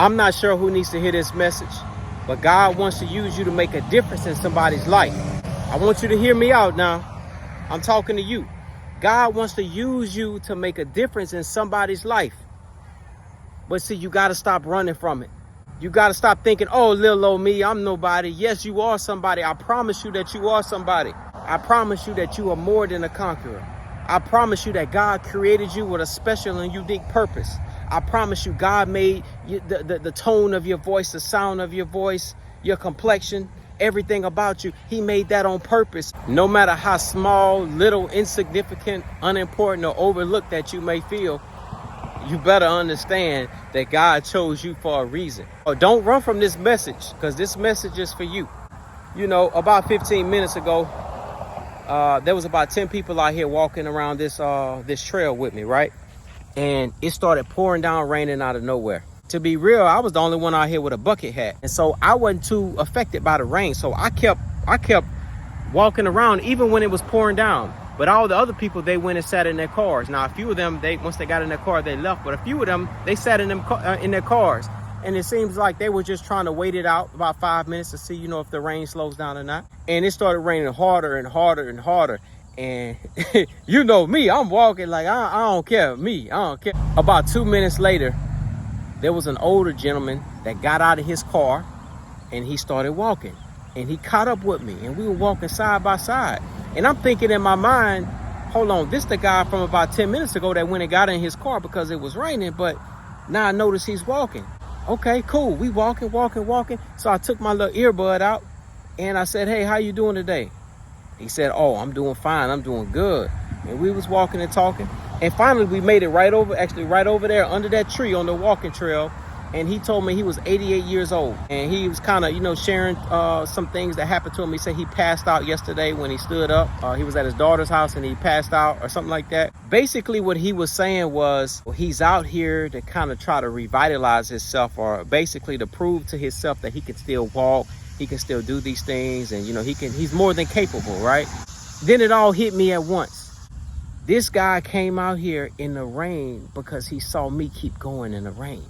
I'm not sure who needs to hear this message, but God wants to use you to make a difference in somebody's life. I want you to hear me out now. I'm talking to you. God wants to use you to make a difference in somebody's life. But see, you got to stop running from it. You got to stop thinking, oh, little old me, I'm nobody. Yes, you are somebody. I promise you that you are somebody. I promise you that you are more than a conqueror. I promise you that God created you with a special and unique purpose. I promise you God made the tone of your voice, the sound of your voice, your complexion, everything about you. He made that on purpose. No matter how small, little, insignificant, unimportant, or overlooked that you may feel, you better understand that God chose you for a reason. Oh, don't run from this message, because this message is for you. You know, about 15 minutes ago, there was about 10 people out here walking around this trail with me, right? And it started pouring down, raining out of nowhere. To be real, I was the only one out here with a bucket hat. And so I wasn't too affected by the rain. So I kept walking around even when it was pouring down. But all the other people, they went and sat in their cars. Now, a few of them, once they got in their car, they left. But a few of them, they sat in their cars. And it seems like they were just trying to wait it out about 5 minutes to see, you know, if the rain slows down or not. And it started raining harder and harder and harder. And you know me, I'm walking like, I don't care. I don't care. About 2 minutes later, there was an older gentleman that got out of his car and he started walking. And he caught up with me and we were walking side by side. And I'm thinking in my mind, hold on, this the guy from about 10 minutes ago that went and got in his car because it was raining. But now I notice he's walking. Okay, cool. We walking. So I took my little earbud out and I said, hey, how you doing today? He said, oh, I'm doing fine. I'm doing good. And we was walking and talking. And finally, we made it right over there under that tree on the walking trail. And he told me he was 88 years old. And he was kind of, you know, sharing some things that happened to him. He said he passed out yesterday when he stood up. He was at his daughter's house and he passed out or something like that. Basically, what he was saying was, well, he's out here to kind of try to revitalize himself, or basically to prove to himself that he can still walk. He can still do these things, and you know, he's more than capable, right? Then it all hit me at once. This guy came out here in the rain because he saw me keep going in the rain.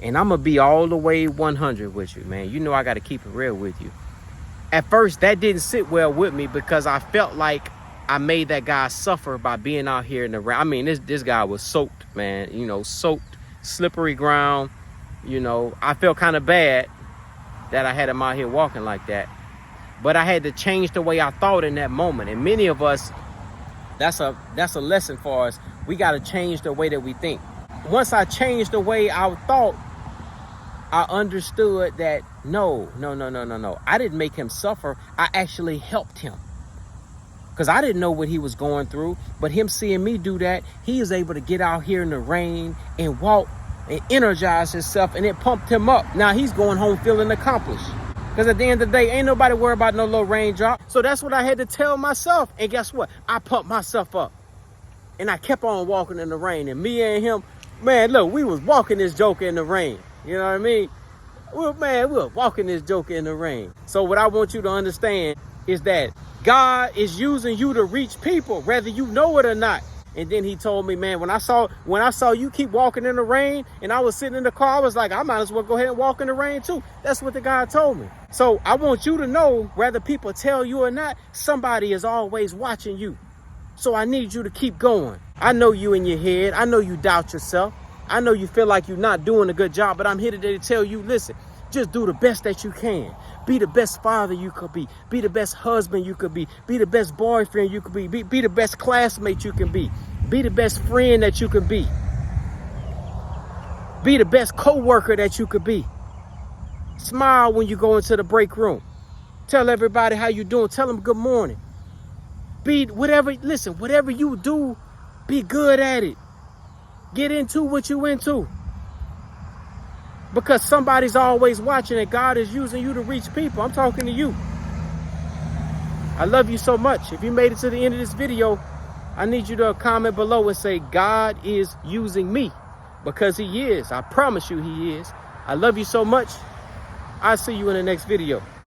And I'm gonna be all the way 100 with you, man. You know I gotta keep it real with you. At first, that didn't sit well with me because I felt like I made that guy suffer by being out here in the rain. I mean, this guy was soaked, man. You know, soaked, slippery ground. You know, I felt kind of bad that I had him out here walking like that. But I had to change the way I thought in that moment. And many of us, that's a lesson for us. We got to change the way that we think. Once I changed the way I thought, I understood that no. I didn't make him suffer. I actually helped him. Because I didn't know what he was going through. But him seeing me do that, he was able to get out here in the rain and walk and energize himself, and it pumped him up. Now he's going home feeling accomplished. Because at the end of the day, ain't nobody worried about no little raindrop. So that's what I had to tell myself. And guess what? I pumped myself up. And I kept on walking in the rain. And me and him, man, look, we was walking this joker in the rain. You know what I mean? We were walking this joker in the rain. So what I want you to understand is that God is using you to reach people, whether you know it or not. And then he told me, man, when I saw you keep walking in the rain and I was sitting in the car, I was like, I might as well go ahead and walk in the rain too. That's what the guy told me. So I want you to know, whether people tell you or not, somebody is always watching you. So I need you to keep going. I know you in your head. I know you doubt yourself. I know you feel like you're not doing a good job, but I'm here today to tell you, listen, just do the best that you can. Be the best father you could be. Be the best husband you could be. Be the best boyfriend you could be. Be the best classmate you can be. Be the best friend that you can be. Be the best co-worker that you could be. Smile when you go into the break room. Tell everybody how you doing. Tell them good morning. Be whatever, listen, whatever you do, be good at it. Get into what you into. Because somebody's always watching and God is using you to reach people. I'm talking to you. I love you so much. If you made it to the end of this video, I need you to comment below and say, God is using me. Because he is. I promise you he is. I love you so much. I'll see you in the next video.